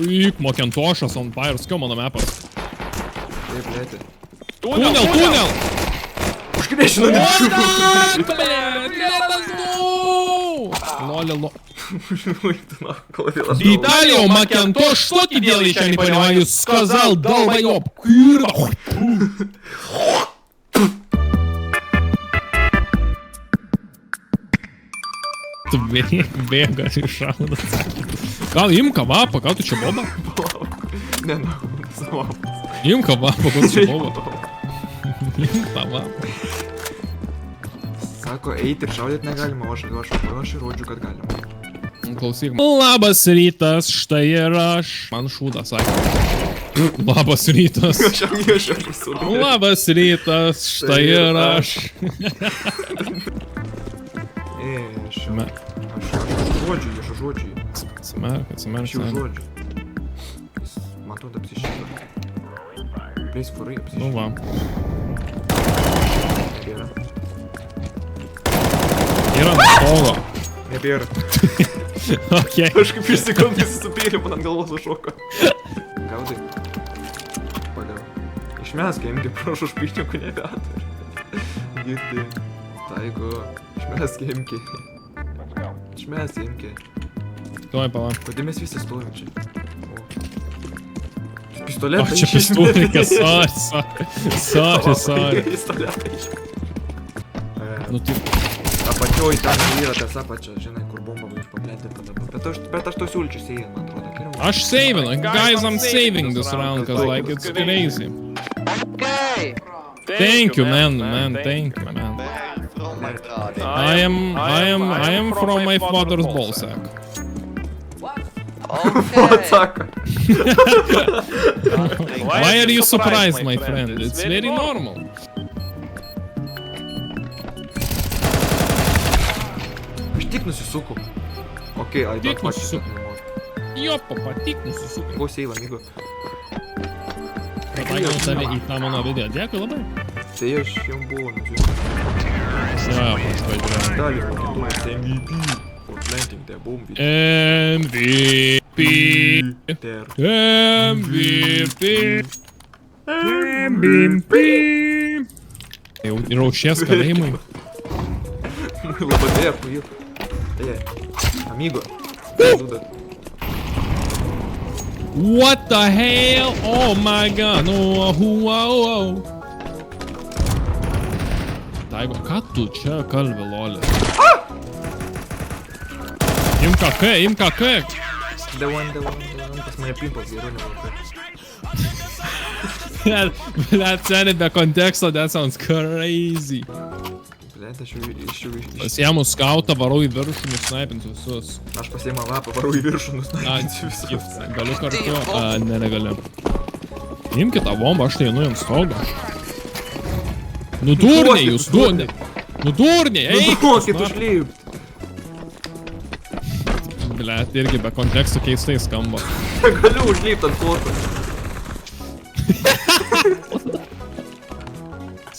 Uik, Macintosh'as on fire, skio mano mepas. Taip, lėti. Tunel! Užkviešinu What? Лолило. Виталий, Макинтош, что ты делаешь, я не понимаю, сказал, долбоёб. Bėga iššaudas. Gal imk kavapą, gal tu čia boba? Ne, savo. Imk kavapą, gal tu čia boba? Imk kavapą. Sako, eiti ir šaudyti negalima, o aš įrodžiu, kad galima. Klausyk. Labas rytas, štai ir aš. Man šūdas sakė. Labas rytas. Labas rytas, štai ir aš. Aš žodžiu. Atsimerk. Aš jau žodžiu. Man atrodo apsišyto. Pleis furai apsišyto. Nu va. Nebėra. Yra ant stogo. Nebėra. Okay. Aš kaip išsikambys supėlė, man ant galvos užšoko. Gaudai. Pagau. Išmesk, imti, prašau, už pinigų nebetari. Girdi. Taigo. Išmesk, imki. Išmesk, imki. Tuoj, pala. Kodėl mes visi stovim čia? Pistoletą O, čia pistoletas, sorry. Pistoletą išmė. Nu tai... Apačioj ten yra tas apačia, žinai, kur bomba buvo išpapletinta dabar. Bet aš to siūlyčiau sėjant, man atrodo. Aš saving, guys, I'm saving this round, cause like it's crazy. Thank you, man, thank you, man. I am from my father's ballsack. Atsako. Why are you surprised, my friend? It's very normal. Aš tik nusisukau. Okei, I don't watch it anymore. Jopa, patik nusisukai. Go save, amigo. Pataikiau tave į tą mano video. Dėkui labai. Tai aš jau buvau nusiusęs. Ja, pažiūrėjau. Dalį pakeituojas MVP. For planting the bomb. MVP. Jau yra aušies kalėjimai. Labadėja, puiu. Amigo. What the hell? Oh my god. No, Taigo, ką tu čia kalbi, lolė? Imk AK. The one. Pas mane pimpas geriau negu Blet, seniai, be konteksto, that sounds crazy. Blet, aš jau Pasiėmus skautą, varau į viršų, nusnaipinsiu visus. Aš pasiėmą lapą, varau į viršų, nusnaipinsiu visus. Galiu kartu? Ne, negaliu. Imkit tą bombą, aš tai einu jums stogą. Nudurniai jūs, nudurniai, eik! Nudurkit užlypt. Blet, irgi be konteksto keistai skamba. Galiu užlypt ant kortos.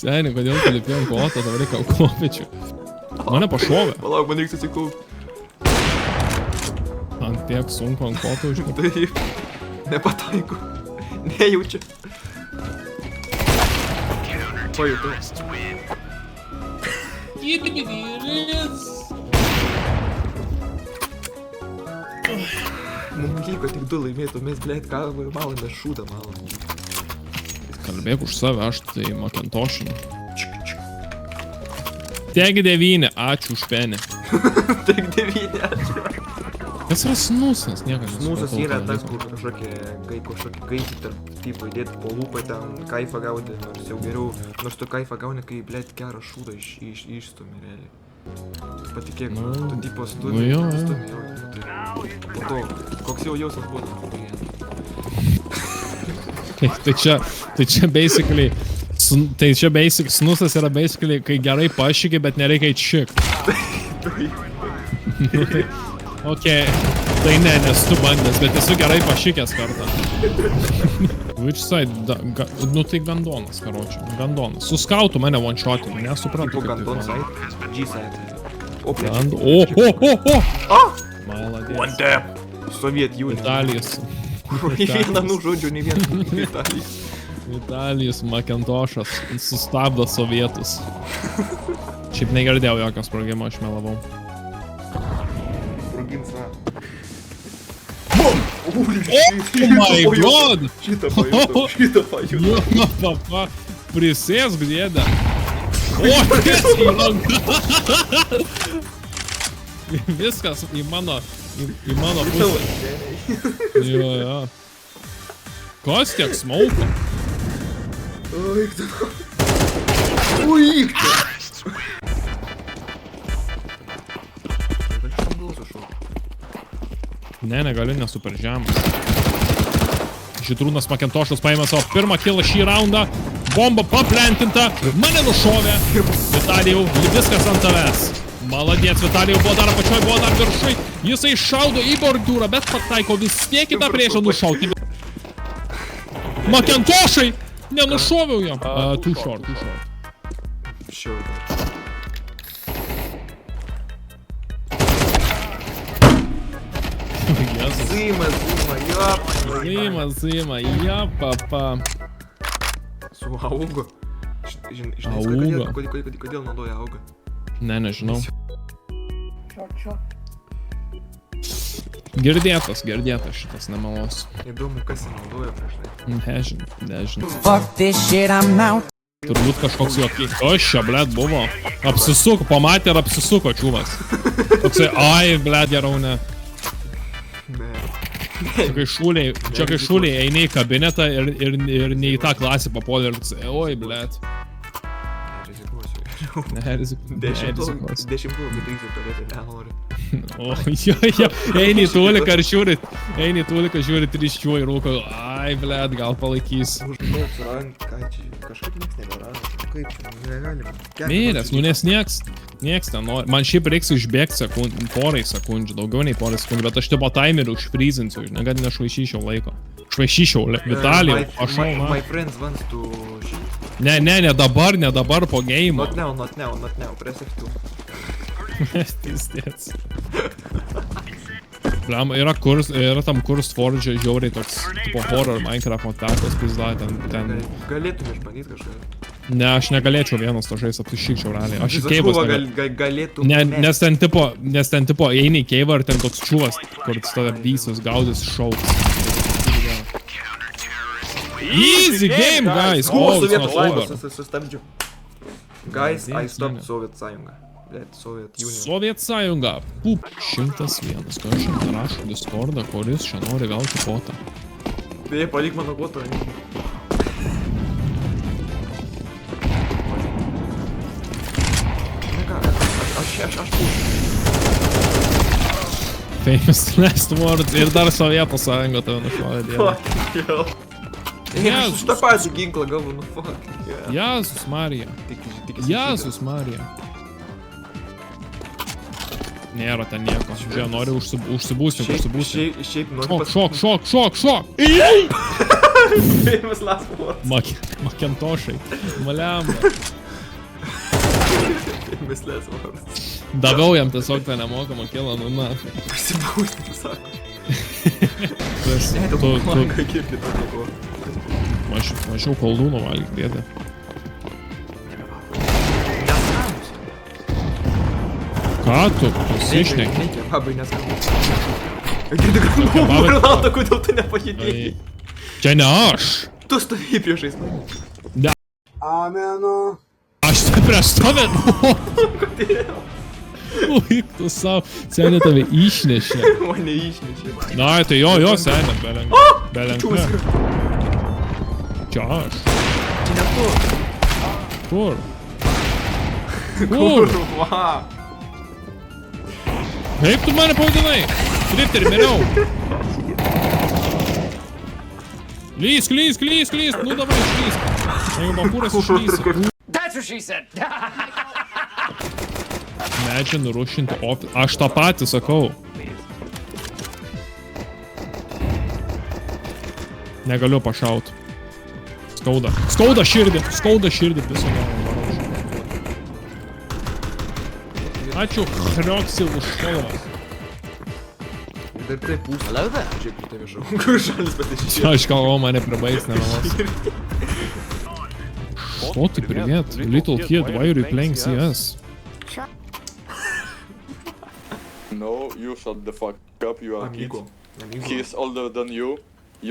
Seniai, kodėl tu lipi ant koto, dabar reikia kopečių. Mane pašovė. Palauk, man reiks atsikaupt. Ant tiek sunku ant koto užlipti. Taip. Nepataiko. Nejaučiu. Pajutau. Mums liko tik 2 laimėtų, mes, blėt, ką valandą šūdą malą. Kalbėk už save, aš tai Macintosh'inu. Tiek 9, ačiū už penį. Tik 9, ačiū. Kas yra snusas? Niekas Snusas yra tas, kur kažkokį gaisį tarp tipų įdėti po lūpą ten kaifą gauti, nors jau geriau, nors tu kaifą gauni, kai, blėt, gerą šūdą išstumi realiai. Patikėk, tu tipo stumi, po to, koks jau jausmas buvo. Tai čia basically, snusas yra basically, kai gerai pašyki, bet nereikia įčikt. Okei, tai ne, nes tu bandęs, bet esu gerai pašykęs kartą. Which side? Nu tai gandonas, karočią, gandonas. Su skautu mane one-shotinu, nesuprantu. Tipo gandon side, G side. O! One tap! Soviet Union. Italijos. Į vieną nužudžiu, nei vieną Vitalijus. Vitalijus Macintoshas sustabdo sovietus. Šiaip negirdėjau jokio sprogimo, aš melavau. Sprogins, va. Oh my god! Šitą pajutau. Jo, papa, prisėsk dėdę. O, kas į ranką? Viskas į mano pusę. Jo. Kas tiek smauko? Ui! Ne, negaliu, nesu per žemą. Žydrūnas Macintoshas paėmė savo pirmą killą šį raundą. Bomba paplentinta, mane nušovė. Vitalijau, viskas ant tavęs. Maladėts, Vitalijau buvo dar apačioj, buvo dar viršui. Jisai šaudo į bordiūrą, bet pataiko vis tiek kitą priešą nušauti. Macintoshai! Nenušoviau jam. Too short. Zima, ja, papa. Su augu. Žinai, kodėl naudoja augą? Ne, nežinau. Girdėtas šitas nemalos. Įdomu, kas jį naudoja prieš tai. Nežinau. Fuck this shit, I'm out. Turbūt kažkoks juokiai. Kas čia, blėt, buvo? Apsisuko, pamatė ir apsisuko čiūvas. Toksai, ai, blėt, geriau ne. Čia kai šūliai eini į kabinetą ir ne į tą klasę papolė ir toksai, oi, blėt. Dešimtųjų, bet reikia turėti nenori. O, jo, eini į tūliką žiūri 3 čiū ir rūko, ai, blėt, gal palaikys. Uždaug surant, ką čia, kažkaip nieks neberado, kaip čia, negalima. Mėrės, nu nes nieks ten nori. Man šiaip reiks išbėgti porai sekundžių, daugiau nei porai sekundžių, bet aš tipo timerį užfreezinsiu, žinai, kad nešvaišyčiau laiko. Vitalijau, aš šau, My friends wants to shit. Ne, dabar po geimo. Not now, press F2. Pistėts. Yra tam kurs Forge žiauriai toks tipo horror Minecraft montažas, pizda, ten... Galėtum išbandyti kažką. Ne, aš negalėčiau vienas to žais, apsišykčiau realiai. Aš į keivas galėtum... Nes ten tipo eini į keivą ir ten toks čiūvas, kur tada vysus gaudys šauks. Easy game, guys! Oh, it's not over. Sustabdžiu. Guys, I stopped Soviet Sąjunga. Soviet Union. Soviet Sąjunga. Pup. 101. Ką šiandien rašo Discordą, kuris čia nori gauti kvotą. Tai palik mano kvotą. Aš Famous last words ir dar Sovietų Sąjunga tave nušovė dieną. Fuck hell. Aš tą patį ginklą galvu, nu fuck. Jėzus Marija. Jėzus Marija. Nėra ten nieko. Čia nori užsibūstinti. Šiaip nori Šok. Famous last words. Macintoshai. Maliamba. Famous last words. Daviau jam tiesiog tą nemokamą kilą, nu na. Pasibūstinti, sako. Tu mažiau koldūno valgyk, dėdė. Ką tu išneki? Kebabai neskambus. Ronaldo, kodėl tu nepajudėjai? Čia ne aš. Tu stovėjai priešais mane. Ne. Ameno. Aš prieš tave. Kodėl? Uik tu savo. Senė tave išnešė. Mane išnešė. Na, tai jo, senė, belenka. Čia aš. Čia ne tu. Kur? Kur? Va. Kaip tu mane pavadinai? Tripterį, miriau. Lysk. Nu davai, išlysk. Jeigu bapūras išlysi. That's what she said. Medžią nurušinti ofis. Aš tą patį sakau. Negaliu pašaut. Skauda širdį viso galvo. Ačiū Hrioksi už šalvą. Ir dar taip pūs. Hello there. Žiūrėk, kur tave šau. Kur šalis pasižiūrė. Aš galvoju, mane pribaigs nemelas. Что ты, привет? Little kid, why are you playing CS? No, you shut the fuck up, you are kid. Amigo. He is older than you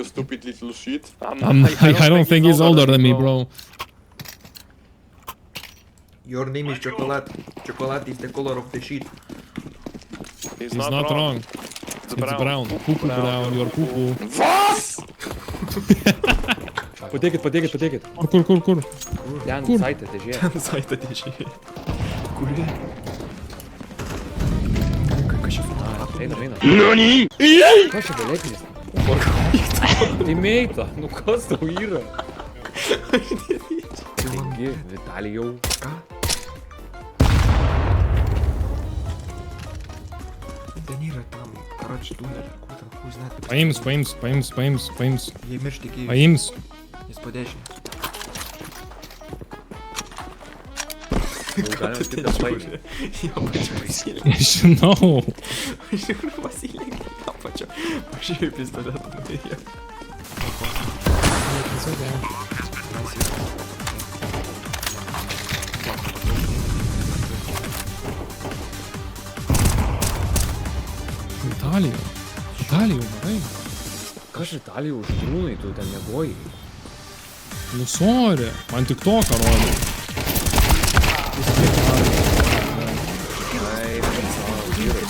stupid little shit. I don't think he's older than me, bro. Your name is Chocolate. Chocolate is the color of the sheet. He's not wrong. It's brown. Poo-poo brown, your poo-poo. Was? Padėkit. Kur? Ten Kur? saitė dėžė. Saita dėžiai. Kuri? Kas čia su Eina. Kas čia galėtinis? Teammate, nu kas tau yra? Taigi, Vitalijau. Ką? Ten yra tam, karoči, tunelį. Kur ten, kur žinai? Paims. Jei mirš tik į... Paims. Jis po dešinės. Galima taip nesuvaidinti. Jo, pačiu pasilė. Žinau. Iš tikrųjų pasilė. Jo, pačiu. Pažiūrėjau pistoletą. Italijau, marai. Kas Vitalijau uždrūnai, tu ten nebojai? Nu, sorry. Man tik toką rodė. Ai, savo vyrai.